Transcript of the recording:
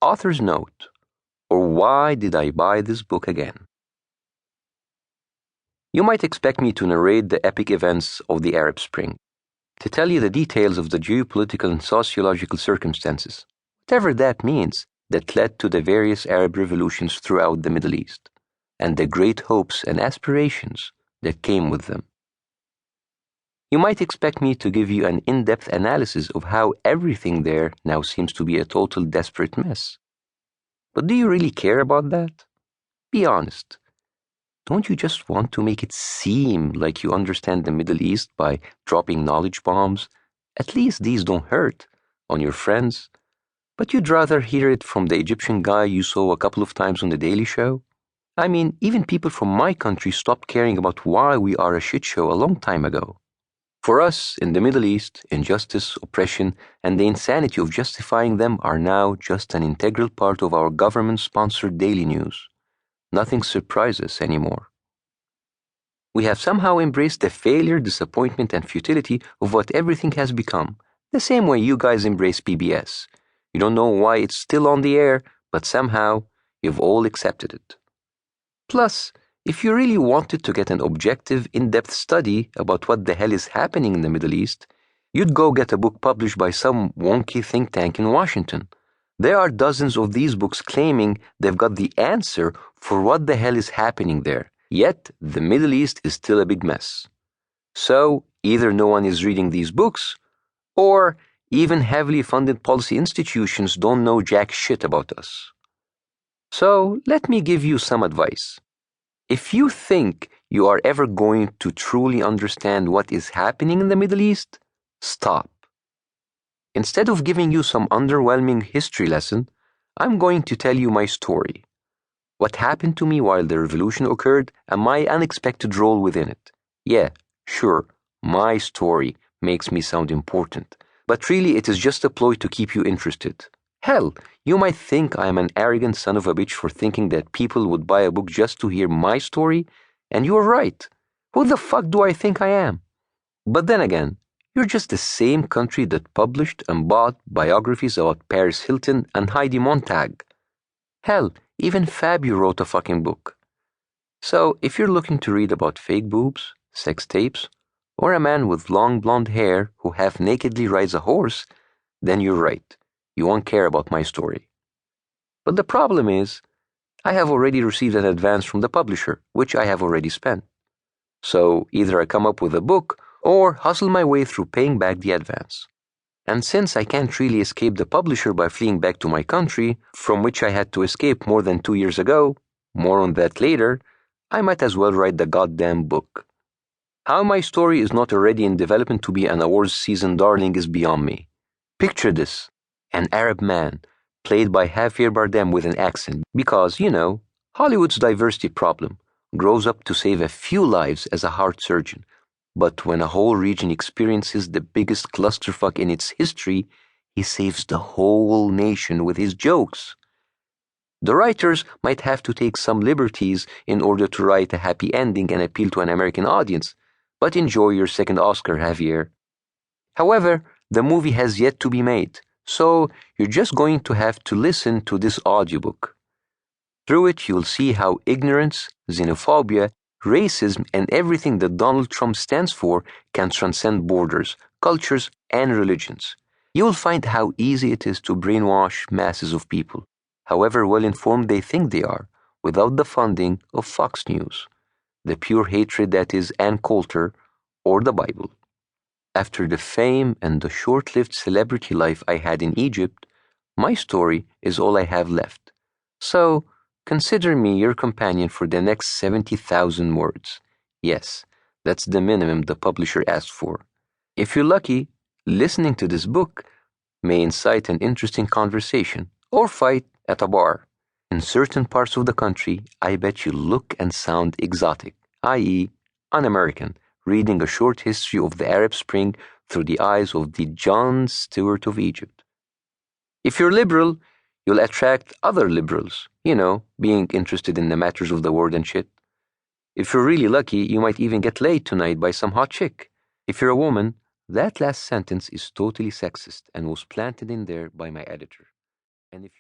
Author's note, or why did I buy this book again? You might expect me to narrate the epic events of the Arab Spring, to tell you the details of the geopolitical and sociological circumstances, whatever that means, that led to the various Arab revolutions throughout the Middle East, and the great hopes and aspirations that came with them. You might expect me to give you an in-depth analysis of how everything there now seems to be a total desperate mess. But do you really care about that? Be honest. Don't you just want to make it seem like you understand the Middle East by dropping knowledge bombs? At least these don't hurt on your friends. But you'd rather hear it from the Egyptian guy you saw a couple of times on The Daily Show? I mean, even people from my country stopped caring about why we are a shit show a long time ago. For us, in the Middle East, injustice, oppression, and the insanity of justifying them are now just an integral part of our government-sponsored daily news. Nothing surprises anymore. We have somehow embraced the failure, disappointment, and futility of what everything has become, the same way you guys embrace PBS. You don't know why it's still on the air, but somehow you've all accepted it. Plus, if you really wanted to get an objective, in-depth study about what the hell is happening in the Middle East, you'd go get a book published by some wonky think tank in Washington. There are dozens of these books claiming they've got the answer for what the hell is happening there, yet the Middle East is still a big mess. So, either no one is reading these books, or even heavily funded policy institutions don't know jack shit about us. So, let me give you some advice. If you think you are ever going to truly understand what is happening in the Middle East, stop. Instead of giving you some underwhelming history lesson, I'm going to tell you my story. What happened to me while the revolution occurred and my unexpected role within it. Yeah, sure, my story makes me sound important, but really it is just a ploy to keep you interested. Hell, you might think I am an arrogant son of a bitch for thinking that people would buy a book just to hear my story, and you're right. Who the fuck do I think I am? But then again, you're just the same country that published and bought biographies about Paris Hilton and Heidi Montag. Hell, even Fabio wrote a fucking book. So if you're looking to read about fake boobs, sex tapes, or a man with long blonde hair who half-nakedly rides a horse, then you're right. You won't care about my story. But the problem is, I have already received an advance from the publisher, which I have already spent. So either I come up with a book or hustle my way through paying back the advance. And since I can't really escape the publisher by fleeing back to my country, from which I had to escape more than 2 years ago, more on that later, I might as well write the goddamn book. How my story is not already in development to be an awards season darling is beyond me. Picture this. An Arab man, played by Javier Bardem with an accent, because, you know, Hollywood's diversity problem, grows up to save a few lives as a heart surgeon. But when a whole region experiences the biggest clusterfuck in its history, he saves the whole nation with his jokes. The writers might have to take some liberties in order to write a happy ending and appeal to an American audience, but enjoy your second Oscar, Javier. However, the movie has yet to be made. So you're just going to have to listen to this audiobook. Through it, you'll see how ignorance, xenophobia, racism, and everything that Donald Trump stands for can transcend borders, cultures, and religions. You'll find how easy it is to brainwash masses of people, however well-informed they think they are, without the funding of Fox News, the pure hatred that is Ann Coulter, or the Bible. After the fame and the short-lived celebrity life I had in Egypt, my story is all I have left. So, consider me your companion for the next 70,000 words. Yes, that's the minimum the publisher asked for. If you're lucky, listening to this book may incite an interesting conversation or fight at a bar. In certain parts of the country, I bet you look and sound exotic, i.e., un-American, reading a short history of the Arab Spring through the eyes of the Jon Stewart of Egypt. If you're liberal, you'll attract other liberals, being interested in the matters of the world and shit. If you're really lucky, you might even get laid tonight by some hot chick. If you're a woman, that last sentence is totally sexist and was planted in there by my editor. And if you